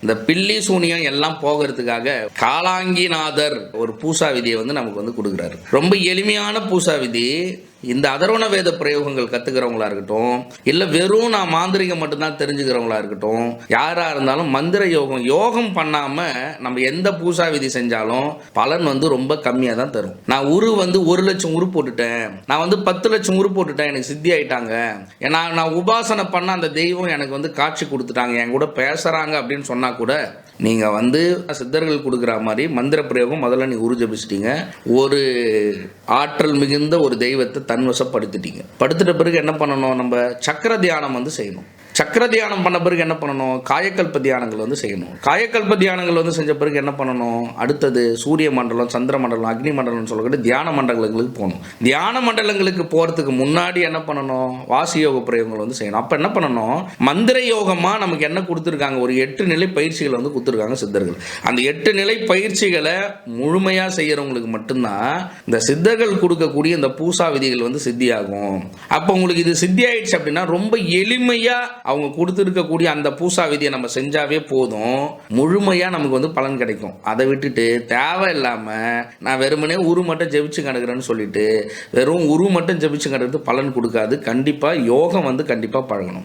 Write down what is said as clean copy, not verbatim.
இந்த பில்லி சூனியம் எல்லாம் போகிறதுக்காக காலாங்கிநாதர் ஒரு பூசா விதியை நமக்கு கொடுக்குறாரு. ரொம்ப எளிமையான பூசா விதி. இந்த அதர்வண வேத பிரயோகங்கள் கத்துக்கிறவங்களா இருக்கட்டும், இல்ல வெறும் நான் மாந்திரிகம் மட்டும்தான் தெரிஞ்சுக்கிறவங்களா இருக்கட்டும், யாரா இருந்தாலும் மந்திர யோகம் பண்ணாம நம்ம எந்த பூசா விதி செஞ்சாலும் பலன் ரொம்ப கம்மியா தான் தரும். நான் 1 லட்சம் உரு போட்டுட்டேன், நான் 10 லட்சம் உரு போட்டுட்டேன், எனக்கு சித்தி ஆயிட்டாங்க, ஏன்னா நான் உபாசனை பண்ண அந்த தெய்வம் எனக்கு காட்சி கொடுத்துட்டாங்க, என் கூட பேசுறாங்க அப்படின்னு சொன்னா கூட நீங்க சித்தர்கள் கொடுக்குற மாதிரி மந்திர பிரயோகம் முதல்ல நீ உரு ஜபிச்சிட்டீங்க, ஒரு ஆற்றல் மிகுந்த ஒரு தெய்வத்தை தன்வசப்படுத்திட்டீங்க. படுத்துட்ட பிறகு என்ன பண்ணணும்? நம்ம சக்கர தியானம் செய்யணும். சக்கர தியானம் பண்ண பிறகு என்ன பண்ணணும்? காயக்கல்ப தியானங்கள் செய்யணும். காயக்கல்ப தியானங்கள் செஞ்ச பிறகு என்ன பண்ணணும்? அடுத்தது சூரிய மண்டலம், சந்திர மண்டலம், அக்னி மண்டலம் சொல்லக்கூடிய தியான மண்டலங்களுக்கு போகணும். தியான மண்டலங்களுக்கு போகிறதுக்கு முன்னாடி என்ன பண்ணணும்? வாசி யோக பிரயோகங்கள் செய்யணும். அப்போ என்ன பண்ணணும்? மந்திர யோகமாக நமக்கு என்ன கொடுத்துருக்காங்க? ஒரு 8 நிலை பயிற்சிகள் கொடுத்துருக்காங்க சித்தர்கள். அந்த 8 நிலை பயிற்சிகளை முழுமையாக செய்கிறவங்களுக்கு மட்டும்தான் இந்த சித்தர்கள் கொடுக்கக்கூடிய இந்த பூசா விதிகள் சித்தியாகும். அப்போ உங்களுக்கு இது சித்தி ஆயிடுச்சு அப்படின்னா ரொம்ப எளிமையாக அவங்க கொடுத்துருக்கக்கூடிய அந்த பூசா விதியை நம்ம செஞ்சாவே போதும், முழுமையா நமக்கு பலன் கிடைக்கும். அதை விட்டுட்டு தேவையில்லாம நான் வெறுமனே உரு மட்டும் ஜெபிச்சு கிடக்குறேன்னு சொல்லிட்டு வெறும் உரு மட்டும் ஜெபிச்சு கிடக்கிறது பலன் கொடுக்காது. கண்டிப்பா யோகம் கண்டிப்பா பழகணும்.